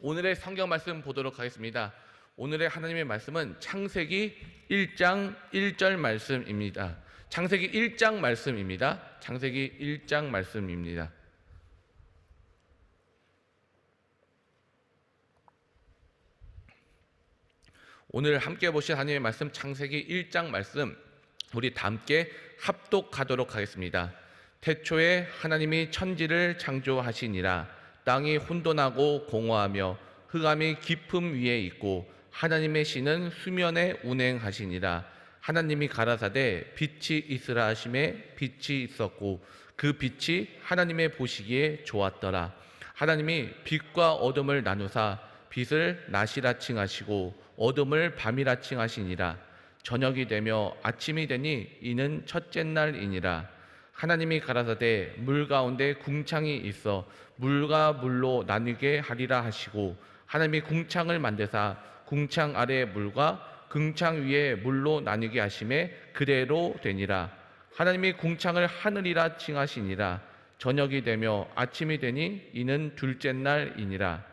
오늘의 성경 말씀 보도록 하겠습니다. 오늘의 하나님의 말씀은 창세기 1장 1절 말씀입니다. 창세기 1장 말씀입니다. 창세기 1장 말씀입니다. 오늘 함께 보실 하나님의 말씀 창세기 1장 말씀, 우리 다 함께 합독하도록 하겠습니다. 태초에 하나님이 천지를 창조하시니라. 땅이 혼돈하고 공허하며 흑암이 깊음 위에 있고 하나님의 신은 수면에 운행하시니라. 하나님이 가라사대 빛이 있으라 하심에 빛이 있었고 그 빛이 하나님의 보시기에 좋았더라. 하나님이 빛과 어둠을 나누사 빛을 낮이라 칭하시고 어둠을 밤이라 칭하시니라. 저녁이 되며 아침이 되니 이는 첫째 날이니라. 하나님이 가라사대 물 가운데 궁창이 있어 물과 물로 나뉘게 하리라 하시고 하나님이 궁창을 만드사 궁창 아래의 물과 궁창 위에 물로 나뉘게 하심에 그대로 되니라. 하나님이 궁창을 하늘이라 칭하시니라. 저녁이 되며 아침이 되니 이는 둘째 날이니라.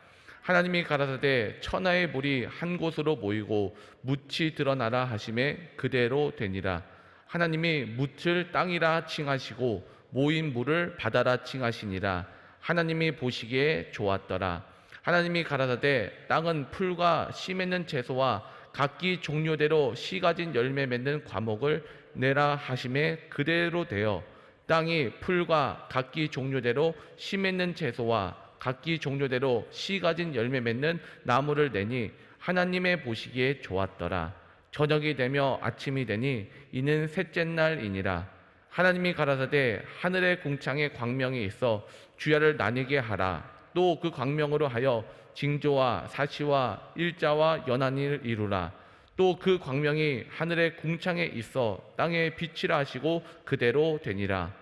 하나님이 가라사대 천하의 물이 한 곳으로 모이고 묻이 드러나라 하심에 그대로 되니라. 하나님이 묻을 땅이라 칭하시고 모인 물을 바다라 칭하시니라. 하나님이 보시기에 좋았더라. 하나님이 가라사대 땅은 풀과 씨 맺는 채소와 각기 종류대로 씨 가진 열매 맺는 과목을 내라 하심에 그대로 되어 땅이 풀과 각기 종류대로 씨 맺는 채소와 각기 종류대로 씨 가진 열매 맺는 나무를 내니 하나님의 보시기에 좋았더라. 저녁이 되며 아침이 되니 이는 셋째 날이니라. 하나님이 가라사대 하늘의 궁창에 광명이 있어 주야를 나뉘게 하라. 또 그 광명으로 하여 징조와 사시와 일자와 연한을 이루라. 또 그 광명이 하늘의 궁창에 있어 땅에 빛이라 하시고 그대로 되니라.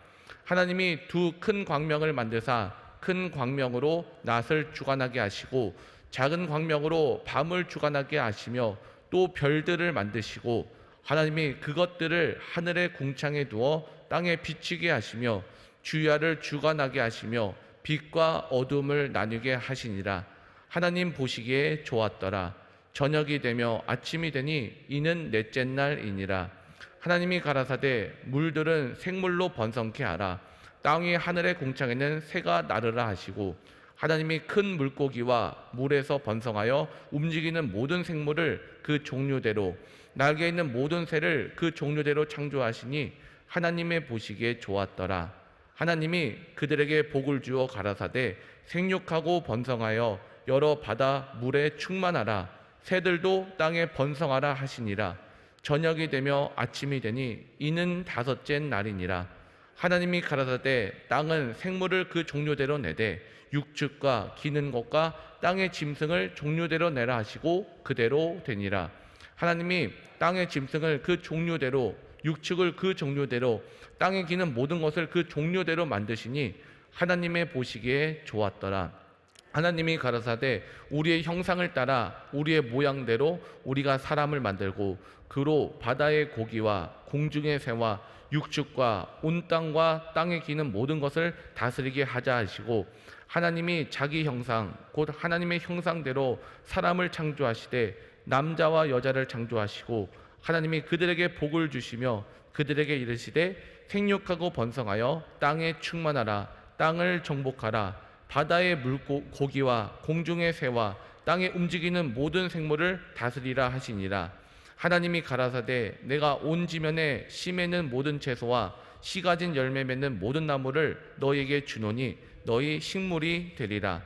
하나님이 두 큰 광명을 만드사 큰 광명으로 낮을 주관하게 하시고 작은 광명으로 밤을 주관하게 하시며 또 별들을 만드시고 하나님이 그것들을 하늘의 궁창에 두어 땅에 비치게 하시며 주야를 주관하게 하시며 빛과 어둠을 나누게 하시니라. 하나님 보시기에 좋았더라. 저녁이 되며 아침이 되니 이는 넷째 날이니라. 하나님이 가라사대 물들은 생물로 번성케 하라. 땅 위 하늘의 궁창에는 새가 나르라 하시고 하나님이 큰 물고기와 물에서 번성하여 움직이는 모든 생물을 그 종류대로 날개 있는 모든 새를 그 종류대로 창조하시니 하나님의 보시기에 좋았더라. 하나님이 그들에게 복을 주어 가라사대 생육하고 번성하여 여러 바다 물에 충만하라. 새들도 땅에 번성하라 하시니라. 저녁이 되며 아침이 되니 이는 다섯째 날이니라. 하나님이 가라사대 땅은 생물을 그 종류대로 내되 육축과 기는 것과 땅의 짐승을 종류대로 내라 하시고 그대로 되니라. 하나님이 땅의 짐승을 그 종류대로 육축을 그 종류대로 땅에 기는 모든 것을 그 종류대로 만드시니 하나님의 보시기에 좋았더라. 하나님이 가라사대 우리의 형상을 따라 우리의 모양대로 우리가 사람을 만들고 그로 바다의 고기와 공중의 새와 육축과 온 땅과 땅에 기는 모든 것을 다스리게 하자 하시고 하나님이 자기 형상 곧 하나님의 형상대로 사람을 창조하시되 남자와 여자를 창조하시고 하나님이 그들에게 복을 주시며 그들에게 이르시되 생육하고 번성하여 땅에 충만하라. 땅을 정복하라. 바다의 물고기와 공중의 새와 땅에 움직이는 모든 생물을 다스리라 하시니라. 하나님이 가라사대 내가 온 지면에 씨 맺는 모든 채소와 씨 가진 열매 맺는 모든 나무를 너희에게 주노니 너희 식물이 되리라.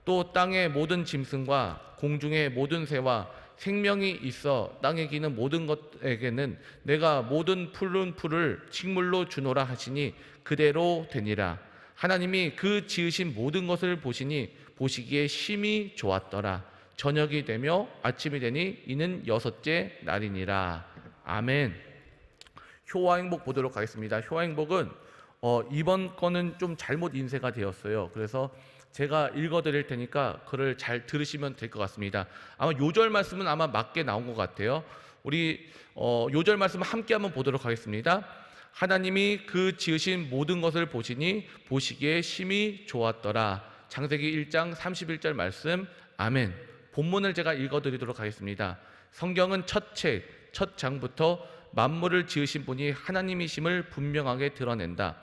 또 땅의 모든 짐승과 공중의 모든 새와 생명이 있어 땅에 기는 모든 것에게는 내가 모든 푸른 풀을 식물로 주노라 하시니 그대로 되니라. 하나님이 그 지으신 모든 것을 보시니 보시기에 심히 좋았더라. 저녁이 되며 아침이 되니 이는 여섯째 날이니라. 아멘. 효화행복 보도록 하겠습니다. 효화행복은 이번 거는 좀 잘못 인쇄가 되었어요. 그래서 제가 읽어드릴 테니까 그를 잘 들으시면 될 것 같습니다. 아마 요절 말씀은 아마 맞게 나온 것 같아요. 우리 요절 말씀 함께 한번 보도록 하겠습니다. 하나님이 그 지으신 모든 것을 보시니 보시기에 심히 좋았더라. 창세기 1장 31절 말씀 아멘. 본문을 제가 읽어드리도록 하겠습니다. 성경은 첫 장부터 만물을 지으신 분이 하나님이심을 분명하게 드러낸다.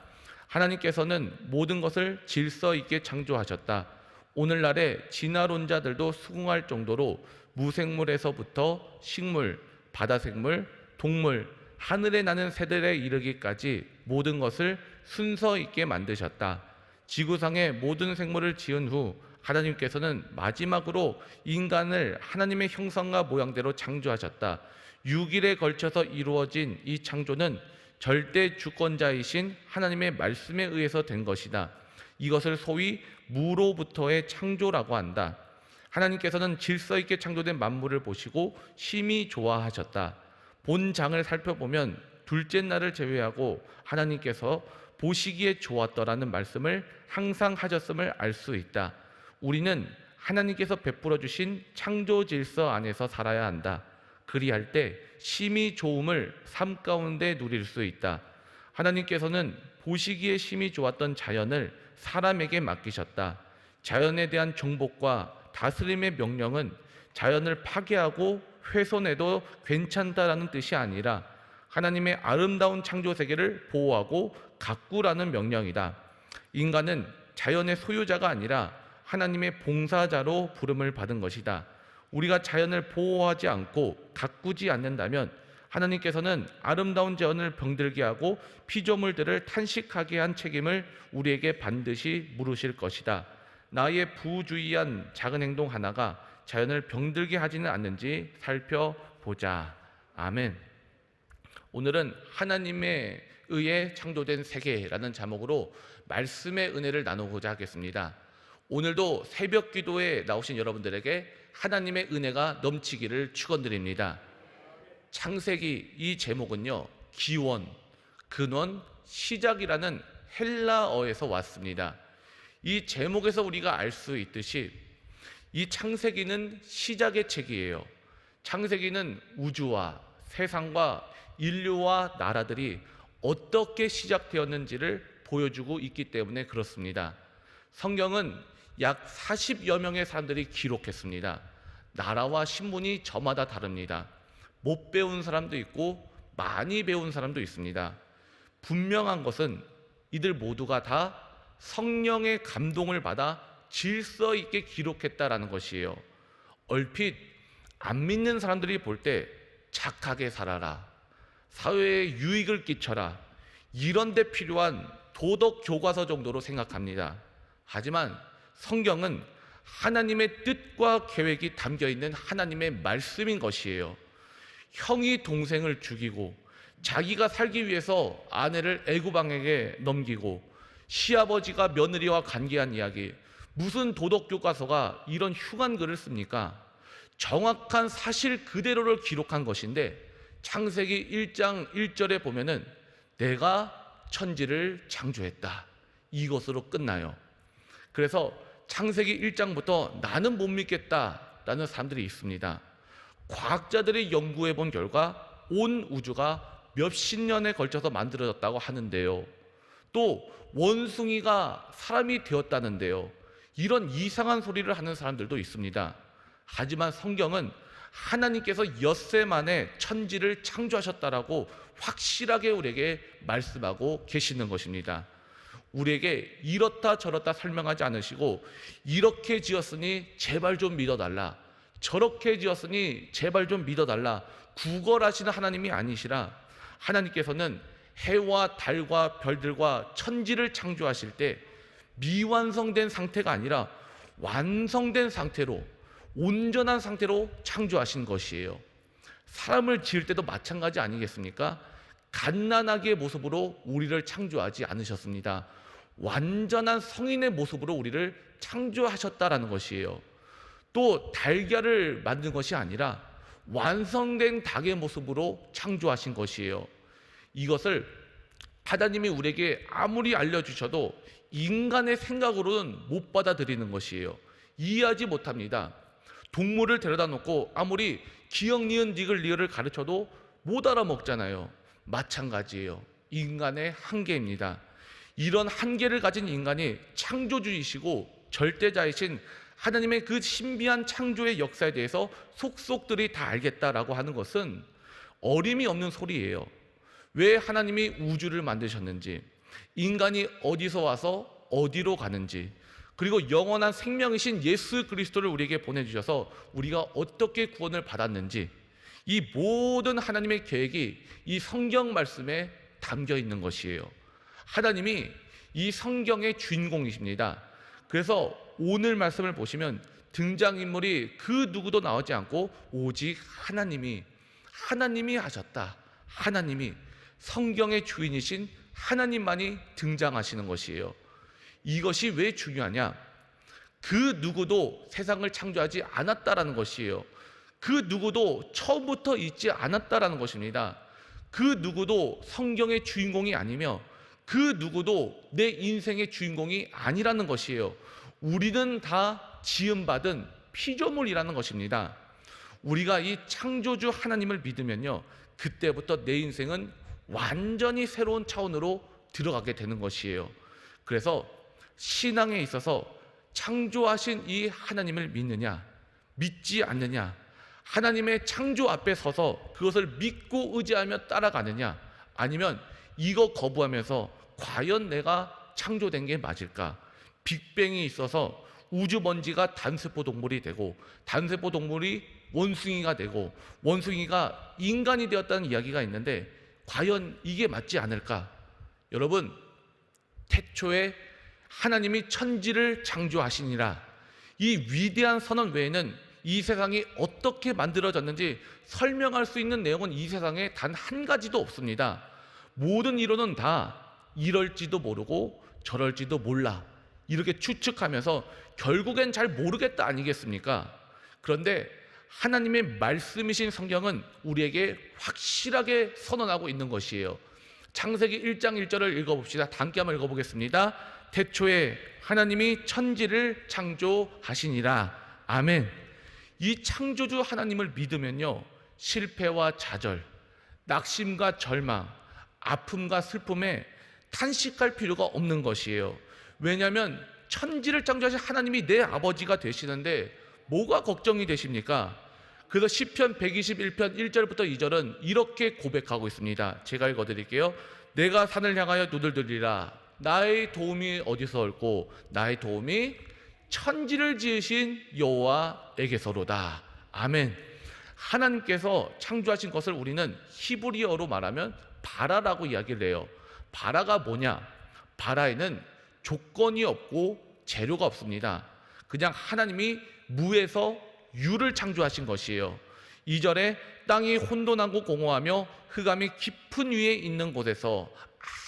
하나님께서는 모든 것을 질서 있게 창조하셨다. 오늘날의 진화론자들도 수긍할 정도로 무생물에서부터 식물, 바다생물, 동물, 하늘에 나는 새들에 이르기까지 모든 것을 순서 있게 만드셨다. 지구상의 모든 생물을 지은 후 하나님께서는 마지막으로 인간을 하나님의 형상과 모양대로 창조하셨다. 6일에 걸쳐서 이루어진 이 창조는 절대 주권자이신 하나님의 말씀에 의해서 된 것이다. 이것을 소위 무로부터의 창조라고 한다. 하나님께서는 질서 있게 창조된 만물을 보시고 심히 좋아하셨다. 본 장을 살펴보면 둘째 날을 제외하고 하나님께서 보시기에 좋았더라는 말씀을 항상 하셨음을 알 수 있다. 우리는 하나님께서 베풀어 주신 창조 질서 안에서 살아야 한다. 그리할 때 심히 좋음을 삶 가운데 누릴 수 있다. 하나님께서는 보시기에 심히 좋았던 자연을 사람에게 맡기셨다. 자연에 대한 정복과 다스림의 명령은 자연을 파괴하고 훼손해도 괜찮다라는 뜻이 아니라 하나님의 아름다운 창조 세계를 보호하고 가꾸라는 명령이다. 인간은 자연의 소유자가 아니라 하나님의 봉사자로 부름을 받은 것이다. 우리가 자연을 보호하지 않고 가꾸지 않는다면 하나님께서는 아름다운 자연을 병들게 하고 피조물들을 탄식하게 한 책임을 우리에게 반드시 물으실 것이다. 나의 부주의한 작은 행동 하나가 자연을 병들게 하지는 않는지 살펴보자. 아멘. 오늘은 하나님에 의해 창조된 세계라는 제목으로 말씀의 은혜를 나누고자 하겠습니다. 오늘도 새벽 기도에 나오신 여러분들에게 하나님의 은혜가 넘치기를 축원드립니다. 창세기 이 제목은요, 기원, 근원, 시작이라는 헬라어에서 왔습니다. 이 제목에서 우리가 알 수 있듯이 이 창세기는 시작의 책이에요. 창세기는 우주와 세상과 인류와 나라들이 어떻게 시작되었는지를 보여주고 있기 때문에 그렇습니다. 성경은 약 40여 명의 사람들이 기록했습니다. 나라와 신분이 저마다 다릅니다. 못 배운 사람도 있고 많이 배운 사람도 있습니다. 분명한 것은 이들 모두가 다 성령의 감동을 받아 질서 있게 기록했다라는 것이에요. 얼핏 안 믿는 사람들이 볼 때 착하게 살아라, 사회에 유익을 끼쳐라, 이런 데 필요한 도덕 교과서 정도로 생각합니다. 하지만 성경은 하나님의 뜻과 계획이 담겨있는 하나님의 말씀인 것이에요. 형이 동생을 죽이고 자기가 살기 위해서 아내를 애구방에게 넘기고 시아버지가 며느리와 관계한 이야기, 무슨 도덕교과서가 이런 흉한 글을 씁니까? 정확한 사실 그대로를 기록한 것인데 창세기 1장 1절에 보면은 내가 천지를 창조했다, 이것으로 끝나요. 그래서 창세기 1장부터 나는 못 믿겠다라는 사람들이 있습니다. 과학자들이 연구해 본 결과 온 우주가 몇십 년에 걸쳐서 만들어졌다고 하는데요, 또 원숭이가 사람이 되었다는데요, 이런 이상한 소리를 하는 사람들도 있습니다. 하지만 성경은 하나님께서 엿새 만에 천지를 창조하셨다라고 확실하게 우리에게 말씀하고 계시는 것입니다. 우리에게 이렇다 저렇다 설명하지 않으시고 이렇게 지었으니 제발 좀 믿어달라, 저렇게 지었으니 제발 좀 믿어달라, 구걸하시는 하나님이 아니시라 하나님께서는 해와 달과 별들과 천지를 창조하실 때 미완성된 상태가 아니라 완성된 상태로, 온전한 상태로 창조하신 것이에요. 사람을 지을 때도 마찬가지 아니겠습니까? 갓난아기의 모습으로 우리를 창조하지 않으셨습니다. 완전한 성인의 모습으로 우리를 창조하셨다라는 것이에요. 또 달걀을 만든 것이 아니라 완성된 닭의 모습으로 창조하신 것이에요. 이것을 하나님이 우리에게 아무리 알려주셔도 인간의 생각으로는 못 받아들이는 것이에요. 이해하지 못합니다. 동물을 데려다 놓고 아무리 기역, 니은, 디귿, 리을을 가르쳐도 못 알아먹잖아요. 마찬가지예요. 인간의 한계입니다. 이런 한계를 가진 인간이 창조주이시고 절대자이신 하나님의 그 신비한 창조의 역사에 대해서 속속들이 다 알겠다라고 하는 것은 어림이 없는 소리예요. 왜 하나님이 우주를 만드셨는지, 인간이 어디서 와서 어디로 가는지, 그리고 영원한 생명이신 예수 그리스도를 우리에게 보내주셔서 우리가 어떻게 구원을 받았는지, 이 모든 하나님의 계획이 이 성경 말씀에 담겨 있는 것이에요. 하나님이 이 성경의 주인공이십니다. 그래서 오늘 말씀을 보시면 등장인물이 그 누구도 나오지 않고 오직 하나님이 하셨다. 하나님이, 성경의 주인이신 하나님만이 등장하시는 것이에요. 이것이 왜 중요하냐? 그 누구도 세상을 창조하지 않았다라는 것이에요. 그 누구도 처음부터 있지 않았다라는 것입니다. 그 누구도 성경의 주인공이 아니며 그 누구도 내 인생의 주인공이 아니라는 것이에요. 우리는 다 지음받은 피조물이라는 것입니다. 우리가 이 창조주 하나님을 믿으면요, 그때부터 내 인생은 완전히 새로운 차원으로 들어가게 되는 것이에요. 그래서 신앙에 있어서 창조하신 이 하나님을 믿느냐, 믿지 않느냐, 하나님의 창조 앞에 서서 그것을 믿고 의지하며 따라가느냐, 아니면 이거 거부하면서 과연 내가 창조된 게 맞을까? 빅뱅이 있어서 우주먼지가 단세포 동물이 되고, 단세포 동물이 원숭이가 되고, 원숭이가 인간이 되었다는 이야기가 있는데 과연 이게 맞지 않을까? 여러분, 태초에 하나님이 천지를 창조하시니라, 이 위대한 선언 외에는 이 세상이 어떻게 만들어졌는지 설명할 수 있는 내용은 이 세상에 단 한 가지도 없습니다. 모든 이론은 다 이럴지도 모르고 저럴지도 몰라, 이렇게 추측하면서 결국엔 잘 모르겠다 아니겠습니까? 그런데 하나님의 말씀이신 성경은 우리에게 확실하게 선언하고 있는 것이에요. 창세기 1장 1절을 읽어봅시다. 함께 한번 읽어보겠습니다. 태초에 하나님이 천지를 창조하시니라. 아멘. 이 창조주 하나님을 믿으면요, 실패와 좌절, 낙심과 절망, 아픔과 슬픔에 탄식할 필요가 없는 것이에요. 왜냐하면 천지를 창조하신 하나님이 내 아버지가 되시는데 뭐가 걱정이 되십니까? 그래서 시편 121편 1절부터 2절은 이렇게 고백하고 있습니다. 제가 읽어드릴게요. 내가 산을 향하여 눈을 들리라. 나의 도움이 어디서 올고 나의 도움이 천지를 지으신 여호와에게서로다. 아멘. 하나님께서 창조하신 것을 우리는 히브리어로 말하면 바라라고 이야기를 해요. 바라가 뭐냐? 바라에는 조건이 없고 재료가 없습니다. 그냥 하나님이 무에서 유를 창조하신 것이에요. 2절에 땅이 혼돈하고 공허하며 흑암이 깊은 위에 있는 곳에서,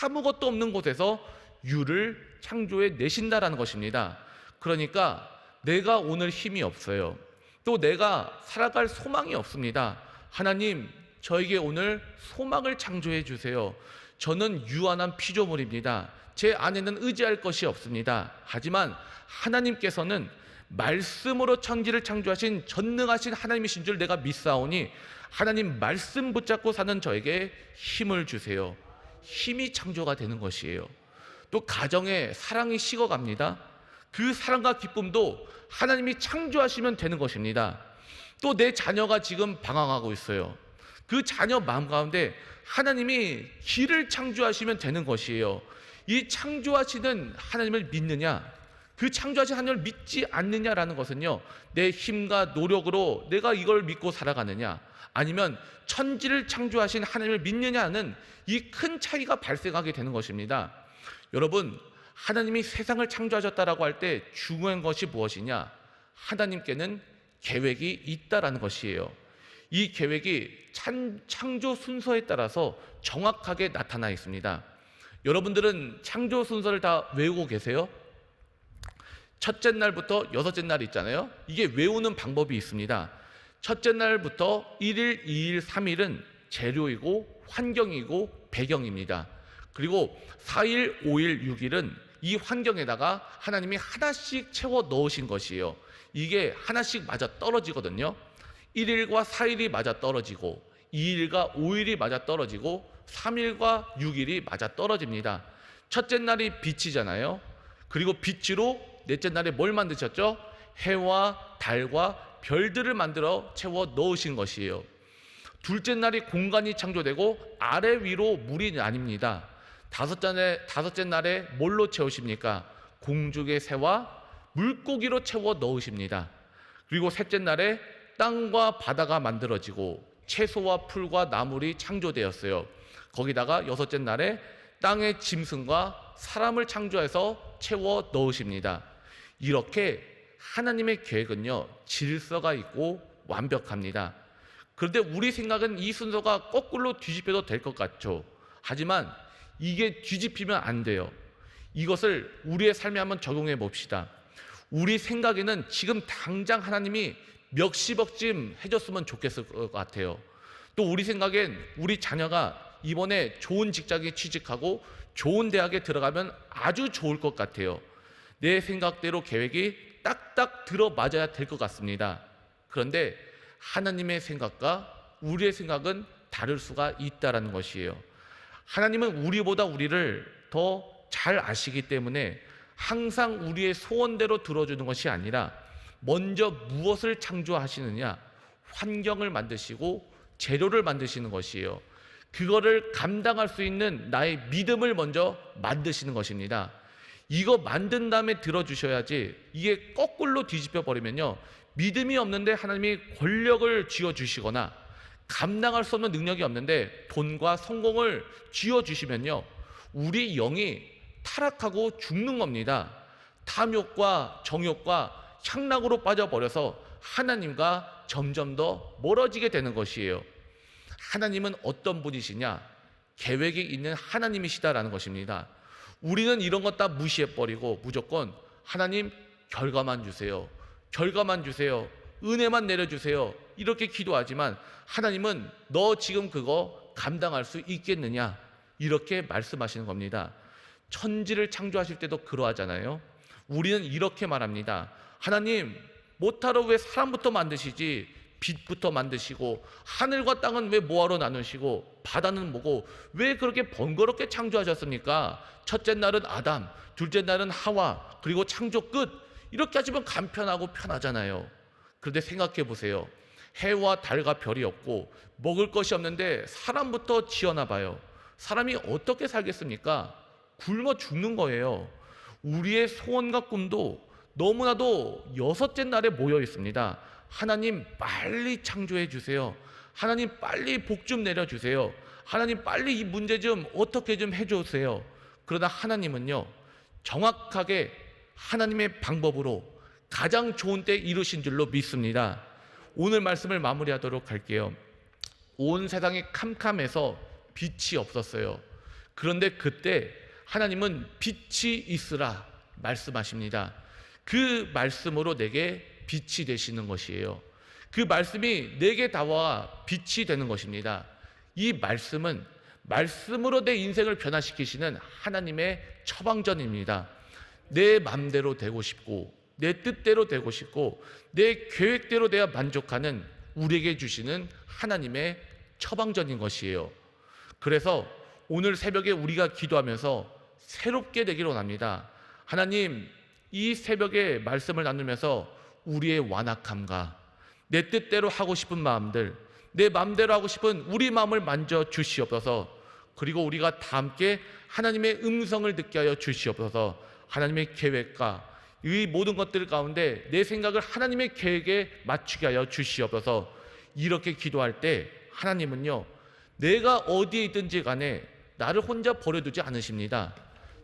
아무것도 없는 곳에서 유를 창조해 내신다라는 것입니다. 그러니까 내가 오늘 힘이 없어요. 또 내가 살아갈 소망이 없습니다. 하나님, 저에게 오늘 소망을 창조해 주세요. 저는 유한한 피조물입니다. 제 안에는 의지할 것이 없습니다. 하지만 하나님께서는 말씀으로 천지를 창조하신 전능하신 하나님이신 줄 내가 믿사오니 하나님 말씀 붙잡고 사는 저에게 힘을 주세요. 힘이 창조가 되는 것이에요. 또 가정에 사랑이 식어갑니다. 그 사랑과 기쁨도 하나님이 창조하시면 되는 것입니다. 또 내 자녀가 지금 방황하고 있어요. 그 자녀 마음 가운데 하나님이 길을 창조하시면 되는 것이에요. 이 창조하시는 하나님을 믿느냐, 그 창조하신 하나님을 믿지 않느냐라는 것은요, 내 힘과 노력으로 내가 이걸 믿고 살아가느냐, 아니면 천지를 창조하신 하나님을 믿느냐는 이 큰 차이가 발생하게 되는 것입니다. 여러분, 하나님이 세상을 창조하셨다라고 할 때 중요한 것이 무엇이냐? 하나님께는 계획이 있다라는 것이에요. 이 계획이 창조 순서에 따라서 정확하게 나타나 있습니다. 여러분들은 창조 순서를 다 외우고 계세요? 첫째 날부터 여섯째 날 있잖아요. 이게 외우는 방법이 있습니다. 첫째 날부터 1일, 2일, 3일은 재료이고 환경이고 배경입니다. 그리고 4일, 5일, 6일은 이 환경에다가 하나님이 하나씩 채워 넣으신 것이에요. 이게 하나씩 맞아 떨어지거든요. 1일과 4일이 맞아 떨어지고 2일과 5일이 맞아 떨어지고 3일과 6일이 맞아 떨어집니다. 첫째 날이 빛이잖아요. 그리고 빛으로 넷째 날에 뭘 만드셨죠? 해와 달과 별들을 만들어 채워 넣으신 것이에요. 둘째 날이 공간이 창조되고 아래 위로 물이 나뉩니다. 다섯째 날에 뭘로 채우십니까? 공중의 새와 물고기로 채워 넣으십니다. 그리고 셋째 날에 땅과 바다가 만들어지고 채소와 풀과 나물이 창조되었어요. 거기다가 여섯째 날에 땅의 짐승과 사람을 창조해서 채워 넣으십니다. 이렇게 하나님의 계획은요, 질서가 있고 완벽합니다. 그런데 우리 생각은 이 순서가 거꾸로 뒤집혀도 될 것 같죠. 하지만 이게 뒤집히면 안 돼요. 이것을 우리의 삶에 한번 적용해 봅시다. 우리 생각에는 지금 당장 하나님이 몇십억쯤 해줬으면 좋겠을 것 같아요. 또 우리 생각엔 우리 자녀가 이번에 좋은 직장에 취직하고 좋은 대학에 들어가면 아주 좋을 것 같아요. 내 생각대로 계획이 딱딱 들어맞아야 될 것 같습니다. 그런데 하나님의 생각과 우리의 생각은 다를 수가 있다는 것이에요. 하나님은 우리보다 우리를 더 잘 아시기 때문에 항상 우리의 소원대로 들어주는 것이 아니라 먼저 무엇을 창조하시느냐, 환경을 만드시고 재료를 만드시는 것이에요. 그거를 감당할 수 있는 나의 믿음을 먼저 만드시는 것입니다. 이거 만든 다음에 들어주셔야지, 이게 거꾸로 뒤집혀 버리면요, 믿음이 없는데 하나님이 권력을 쥐어주시거나 감당할 수 없는 능력이 없는데 돈과 성공을 쥐어주시면요, 우리 영이 타락하고 죽는 겁니다. 탐욕과 정욕과 향락으로 빠져버려서 하나님과 점점 더 멀어지게 되는 것이에요. 하나님은 어떤 분이시냐? 계획이 있는 하나님이시다라는 것입니다. 우리는 이런 것 다 무시해버리고 무조건 하나님 결과만 주세요, 결과만 주세요, 은혜만 내려주세요, 이렇게 기도하지만 하나님은 너 지금 그거 감당할 수 있겠느냐? 이렇게 말씀하시는 겁니다. 천지를 창조하실 때도 그러하잖아요. 우리는 이렇게 말합니다. 하나님, 못하러 왜 사람부터 만드시지? 빛부터 만드시고 하늘과 땅은 왜 뭐하러 나누시고 바다는 뭐고 왜 그렇게 번거롭게 창조하셨습니까? 첫째 날은 아담, 둘째 날은 하와, 그리고 창조 끝. 이렇게 하시면 간편하고 편하잖아요. 그런데 생각해 보세요. 해와 달과 별이 없고 먹을 것이 없는데 사람부터 지어나 봐요. 사람이 어떻게 살겠습니까? 굶어 죽는 거예요. 우리의 소원과 꿈도 너무나도 여섯째 날에 모여 있습니다. 하나님 빨리 창조해 주세요. 하나님 빨리 복 좀 내려주세요. 하나님 빨리 이 문제 좀 어떻게 좀 해주세요. 그러나 하나님은요, 정확하게 하나님의 방법으로 가장 좋은 때 이루신 줄로 믿습니다. 오늘 말씀을 마무리하도록 할게요. 온 세상이 캄캄해서 빛이 없었어요. 그런데 그때 하나님은 빛이 있으라 말씀하십니다. 그 말씀으로 내게 빛이 되시는 것이에요. 그 말씀이 내게 다와 빛이 되는 것입니다. 이 말씀은 말씀으로 내 인생을 변화시키시는 하나님의 처방전입니다. 내 맘대로 되고 싶고 내 뜻대로 되고 싶고 내 계획대로 내가 만족하는 우리에게 주시는 하나님의 처방전인 것이에요. 그래서 오늘 새벽에 우리가 기도하면서 새롭게 되기를 원합니다. 하나님, 이 새벽에 말씀을 나누면서 우리의 완악함과 내 뜻대로 하고 싶은 마음들, 내 마음대로 하고 싶은 우리 마음을 만져 주시옵소서. 그리고 우리가 다 함께 하나님의 음성을 듣게 하여 주시옵소서. 하나님의 계획과 이 모든 것들 가운데 내 생각을 하나님의 계획에 맞추게 하여 주시옵소서. 이렇게 기도할 때 하나님은요, 내가 어디에 있든지 간에 나를 혼자 버려두지 않으십니다.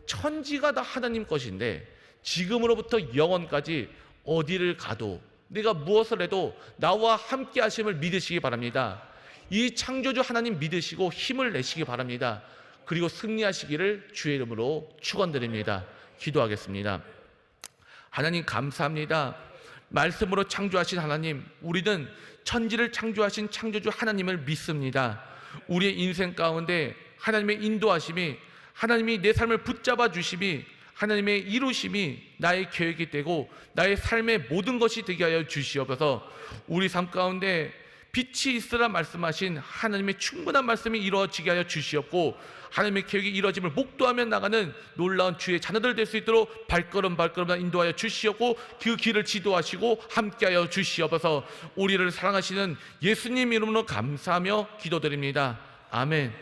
천지가 다 하나님 것인데 지금으로부터 영원까지 어디를 가도 내가 무엇을 해도 나와 함께 하심을 믿으시기 바랍니다. 이 창조주 하나님 믿으시고 힘을 내시기 바랍니다. 그리고 승리하시기를 주의 이름으로 축원드립니다. 기도하겠습니다. 하나님 감사합니다. 말씀으로 창조하신 하나님, 우리는 천지를 창조하신 창조주 하나님을 믿습니다. 우리의 인생 가운데 하나님의 인도하심이, 하나님이 내 삶을 붙잡아 주심이, 하나님의 이루심이 나의 계획이 되고 나의 삶의 모든 것이 되게 하여 주시옵소서. 우리 삶 가운데 빛이 있으라 말씀하신 하나님의 충분한 말씀이 이루어지게 하여 주시옵고, 하나님의 계획이 이루어짐을 목도하며 나가는 놀라운 주의 자녀들 될 수 있도록 발걸음 인도하여 주시옵고, 그 길을 지도하시고 함께하여 주시옵소서. 우리를 사랑하시는 예수님 이름으로 감사하며 기도드립니다. 아멘.